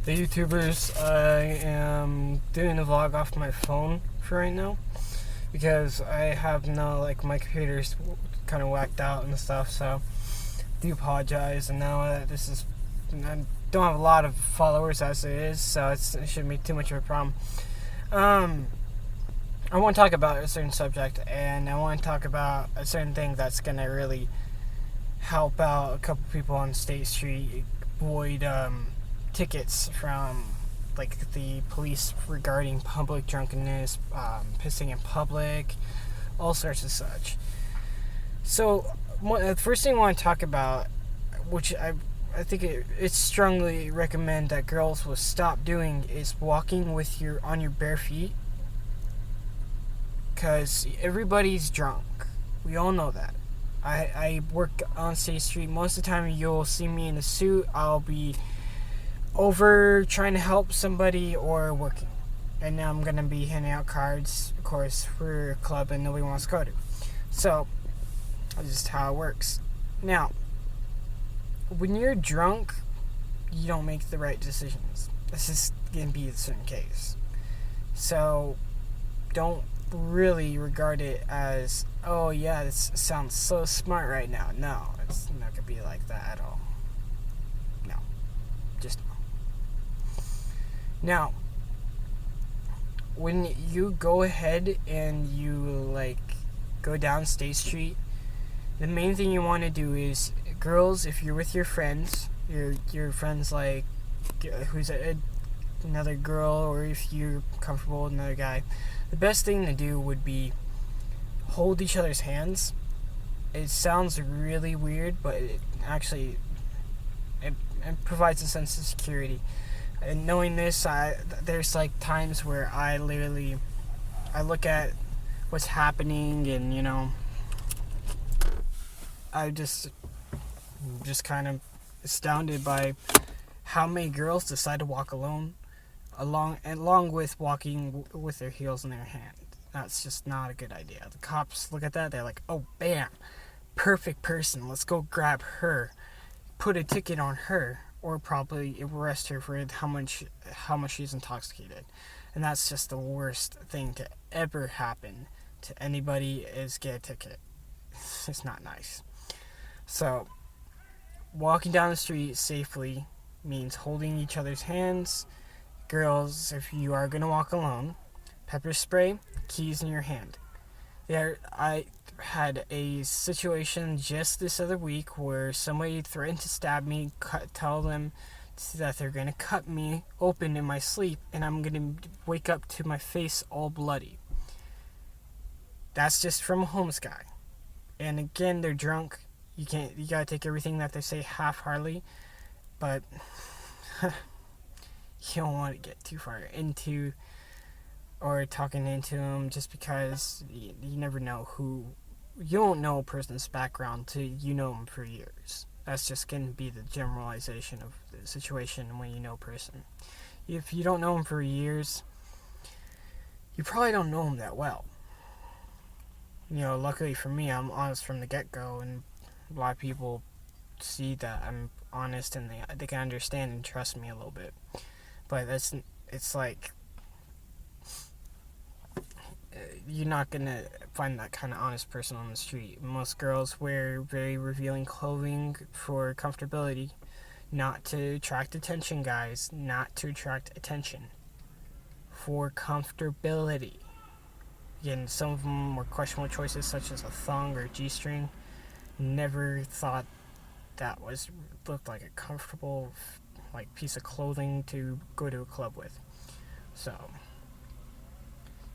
the YouTubers. I am doing a vlog off my phone for right now because I have no, my computer's kind of whacked out and stuff, so I do apologize. And now I don't have a lot of followers as it is, so it shouldn't be too much of a problem. I want to talk about a certain subject, and I want to talk about a certain thing that's going to really help out a couple people on State Street avoid tickets from the police regarding public drunkenness, pissing in public, all sorts of such. So the first thing I want to talk about, which I think it's strongly recommend that girls will stop doing, is walking on your bare feet. Because everybody's drunk. We all know that. I work on State Street. Most of the time you'll see me in a suit. I'll be over trying to help somebody or working. And now I'm going to be handing out cards, of course, for a club that nobody wants to go to. So, that's just how it works. Now, when you're drunk, you don't make the right decisions. This is going to be a certain case. So, don't really regard it as, oh yeah, this sounds so smart right now. No, it's not gonna be like that at all. No, just no. Now, when you go ahead and you go down State Street, the main thing you want to do is, girls, if you're with your friends, your friends who's another girl, or if you're comfortable with another guy, the best thing to do would be hold each other's hands. It sounds really weird, but it actually it provides a sense of security. And knowing this, there's times where I look at what's happening, and I just kind of astounded by how many girls decide to walk along with walking with their heels in their hand. That's just not a good idea. The cops look at that, they're like, oh, bam, perfect person, let's go grab her, put a ticket on her, or probably arrest her for how much she's intoxicated. And that's just the worst thing to ever happen to anybody, is get a ticket. It's not nice. So, walking down the street safely means holding each other's hands. Girls, if you are going to walk alone, pepper spray, keys in your hand. I had a situation just this other week where somebody threatened to stab me, tell them that they're going to cut me open in my sleep, and I'm going to wake up to my face all bloody. That's just from a homeless guy. And again, they're drunk. You gotta take everything that they say half-heartedly, but you don't want to get too far into or talking into them, just because you never know you don't know a person's background till you know them for years. That's just going to be the generalization of the situation when you know a person. If you don't know them for years, you probably don't know them that well. Luckily for me, I'm honest from the get-go, and a lot of people see that I'm honest, and they can understand and trust me a little bit. But it's you're not gonna find that kind of honest person on the street. Most girls wear very revealing clothing for comfortability, not to attract attention, guys. Not to attract attention. For comfortability. Again, some of them were questionable choices, such as a thong or G-string. Never thought that looked like a comfortable piece of clothing to go to a club with. So,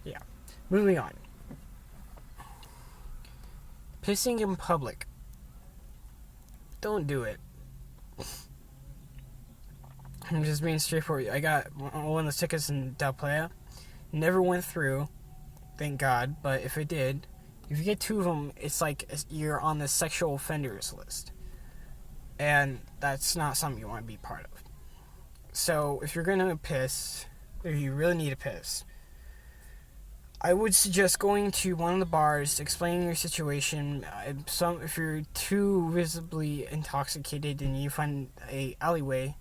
yeah. Moving on. Pissing in public. Don't do it. I'm just being straightforward. I got one of the tickets in Del Playa. Never went through, thank God, but if it did, if you get two of them, it's like you're on the sexual offenders list. And that's not something you want to be part of. So, if you're going to piss, if you really need to piss, I would suggest going to one of the bars, explaining your situation. If you're too visibly intoxicated and you find a alleyway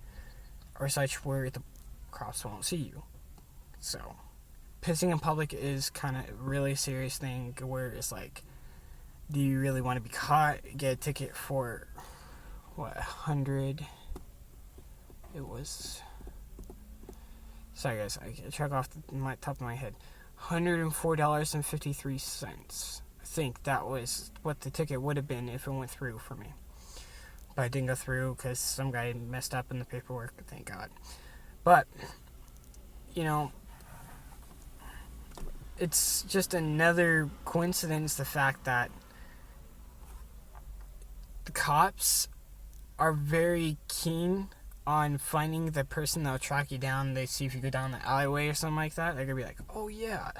or such where cops won't see you. So, pissing in public is kind of a really serious thing where it's like, do you really want to be caught, get a ticket for, what, 100? It was, sorry guys, I check off my top of my head. $104.53. I think that was what the ticket would have been if it went through for me. But it didn't go through because some guy messed up in the paperwork, thank God. But, you know, it's just another coincidence, the fact that the cops are very keen on finding the person that'll track you down. They see if you go down the alleyway or something like that, they're gonna be like, oh yeah,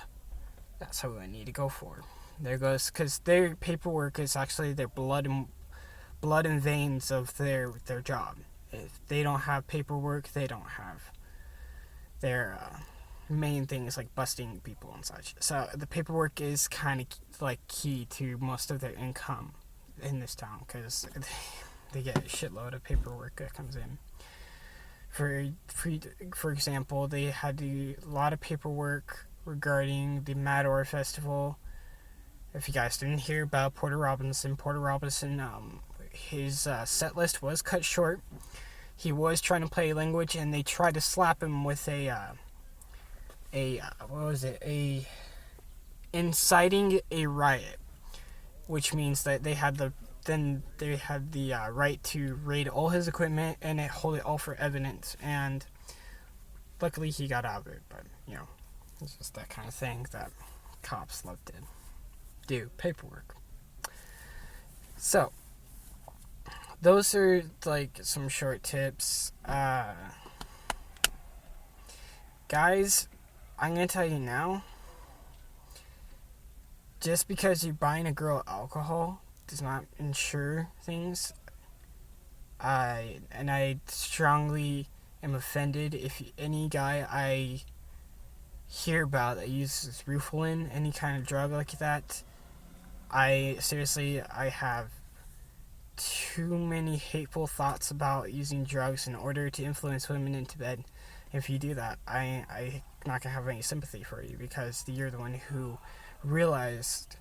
that's who I need to go for. There goes, because their paperwork is actually their blood and veins of their job. If they don't have paperwork, they don't have their main thing is like busting people and such. So the paperwork is kind of like key to most of their income in this town, because they get a shitload of paperwork that comes in. For example, they had to do a lot of paperwork regarding the Matador Festival. If you guys didn't hear about Porter Robinson, his set list was cut short. He was trying to play language, and they tried to slap him with inciting a riot, which means that they had the right to raid all his equipment and hold it all for evidence. And luckily he got out of it, but you know, it's just that kind of thing that cops love to do, paperwork. So those are like some short tips. Guys, I'm gonna tell you now, just because you're buying a girl alcohol does not ensure things. I strongly am offended if any guy I hear about that uses Rufalin, any kind of drug like that. I have too many hateful thoughts about using drugs in order to influence women into bed. If you do that, I'm not gonna have any sympathy for you, because you're the one who realized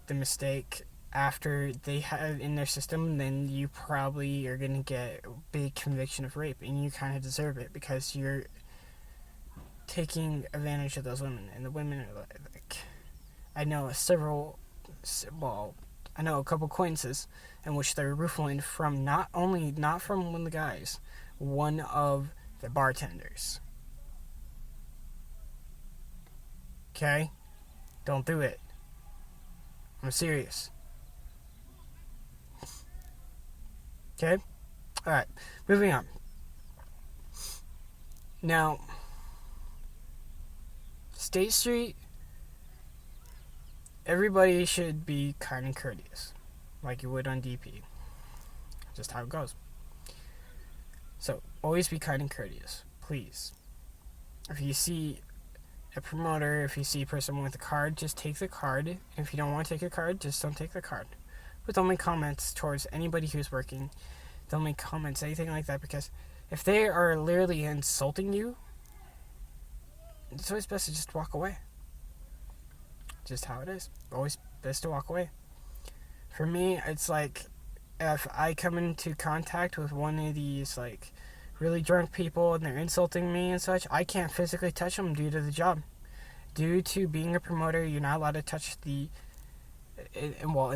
the mistake after they had it in their system. Then you probably are going to get a big conviction of rape, and you kind of deserve it, because you're taking advantage of those women. And the women are like, I know a couple acquaintances in which they're Rufalin from not from one of the guys, one of the bartenders. Okay? Don't do it. I'm serious. Okay? Alright, moving on. Now, State Street, everybody should be kind and courteous, like you would on DP. Just how it goes. So, always be kind and courteous, please. If you see a promoter, if you see a person with a card, just take the card. If you don't want to take a card, just don't take the card. But don't make comments towards anybody who's working. Don't make comments, anything like that, because if they are literally insulting you, it's always best to just walk away. Just how it is. Always best to walk away. For me, it's like, if I come into contact with one of these like really drunk people and they're insulting me and such, I can't physically touch them due to the job. Due to being a promoter, you're not allowed to touch in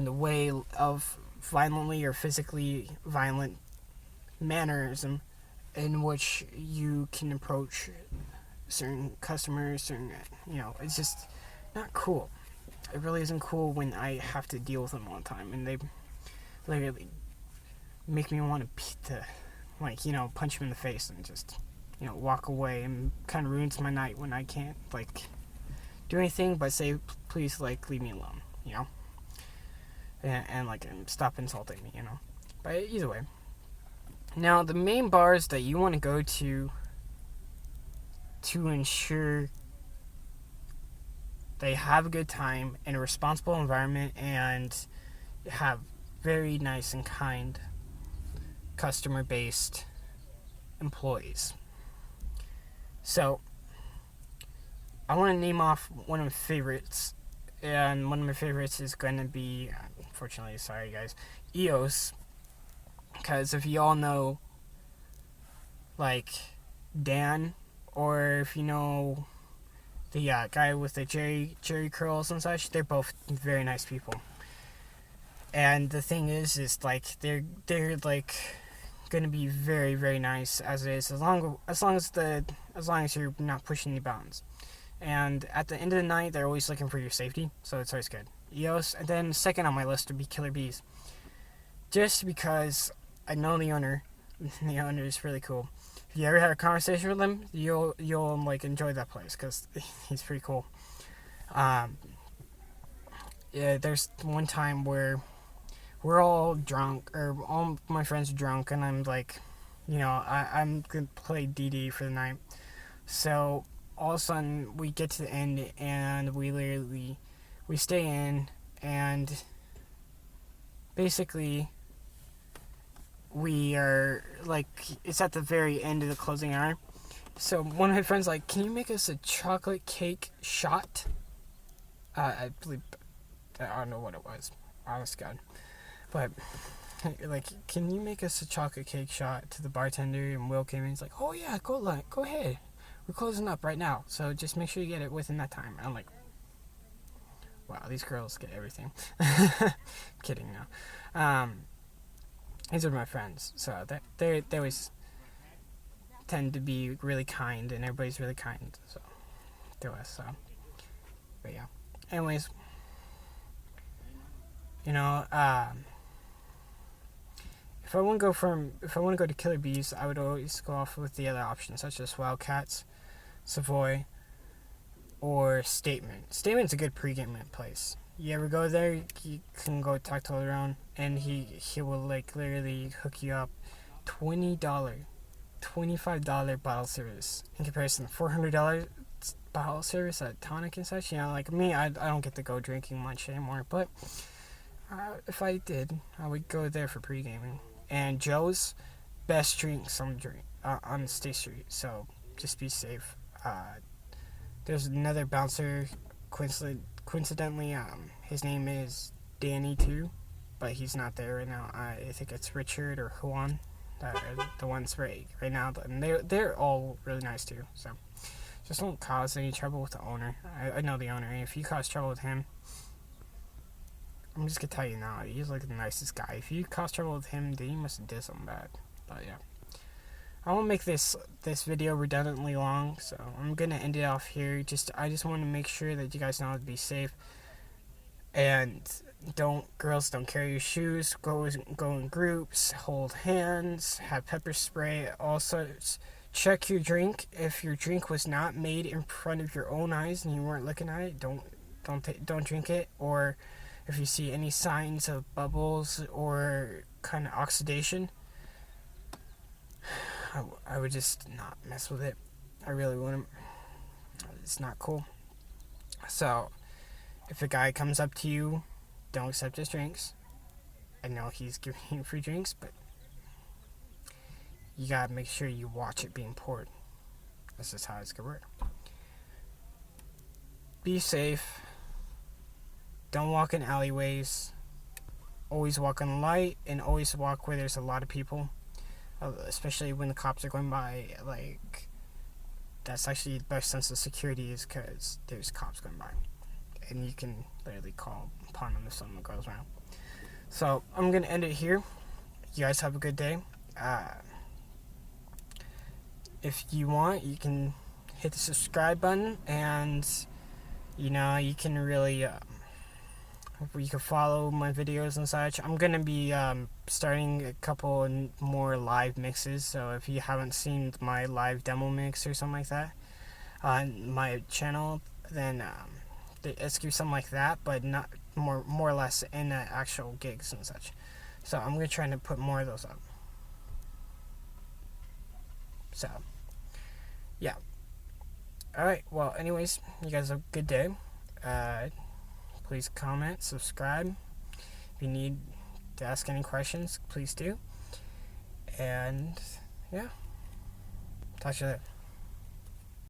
the way of violently or physically violent mannerism in which you can approach certain customers, it's just not cool. It really isn't cool when I have to deal with them all the time, and they literally make me want to punch them in the face and just, walk away, and kind of ruins my night when I can't, do anything but say, please, leave me alone, and stop insulting me, But either way. Now, the main bars that you want to go to ensure they have a good time in a responsible environment and have very nice and kind customer-based employees. So I want to name off one of my favorites, and one of my favorites is going to be, unfortunately, sorry guys, EOS, because if you all know, like, Dan, or if you know the guy with the Jerry curls and such, they're both very nice people. And the thing is like they're like gonna be very, very nice as it is, as long as you're not pushing the bounds. And at the end of the night, they're always looking for your safety, so it's always good. EOS, and then second on my list would be Killer Bees, just because I know the owner. The owner is really cool. If you ever had a conversation with him, you'll like enjoy that place because he's pretty cool. Yeah, there's one time where we're all drunk, or all my friends are drunk, and I'm like, I'm gonna play DD for the night. So all of a sudden we get to the end, and we stay in, and basically we are like, it's at the very end of the closing hour. So one of my friends like, can you make us a chocolate cake shot? I believe, I don't know what it was, honest God, but like, can you make us a chocolate cake shot to the bartender? And Will came in, he's like, oh yeah, go ahead, we're closing up right now, so just make sure you get it within that time. And I'm like, wow, these girls get everything. Kidding now. These are my friends, so they always tend to be really kind, and everybody's really kind, so to us. So, but yeah. Anyways, if I want to go to Killer Bees, I would always go off with the other options, such as Wildcats, Savoy, or Statement. Statement's a good pre-game place. You ever go there, you can go talk to Leron, and he will like literally hook you up. $20, $25 bottle service in comparison to $400 bottle service at tonic and such. Like me, I don't get to go drinking much anymore, but if I did, I would go there for pre-gaming. And Joe's, best drinks on State Street, so just be safe. There's another bouncer, coincidentally, his name is Danny too, but he's not there right now. I think it's Richard or Juan, the ones right now, and they're all really nice too. So just don't cause any trouble with the owner. I know the owner, and if you cause trouble with him, I'm just gonna tell you now, he's like the nicest guy. If you cause trouble with him, then you must have did something bad. But yeah, I won't make this video redundantly long, so I'm gonna end it off here. I just want to make sure that you guys know how to be safe, and girls don't carry your shoes. Go in groups, hold hands, have pepper spray. Also, check your drink. If your drink was not made in front of your own eyes and you weren't looking at it, don't drink it. Or if you see any signs of bubbles or kind of oxidation, I would just not mess with it. I really wouldn't. It's not cool. So, if a guy comes up to you, don't accept his drinks. I know he's giving you free drinks, but you gotta make sure you watch it being poured. That's just how it's gonna work. Be safe. Don't walk in alleyways. Always walk on light, and always walk where there's a lot of people. Especially when the cops are going by. Like, that's actually the best sense of security, is because there's cops going by, and you can literally call upon them if something goes wrong. So I'm gonna end it here. You guys have a good day. If you want, you can hit the subscribe button, and you can really you can follow my videos and such. I'm gonna be starting a couple more live mixes, so if you haven't seen my live demo mix or something like that on my channel, then it's gonna be something like that, but not more or less in the actual gigs and such. So I'm gonna try to put more of those up. So yeah. Alright, well, anyways, you guys have a good day. Please comment, subscribe. If you need to ask any questions, please do. And yeah, talk to you later.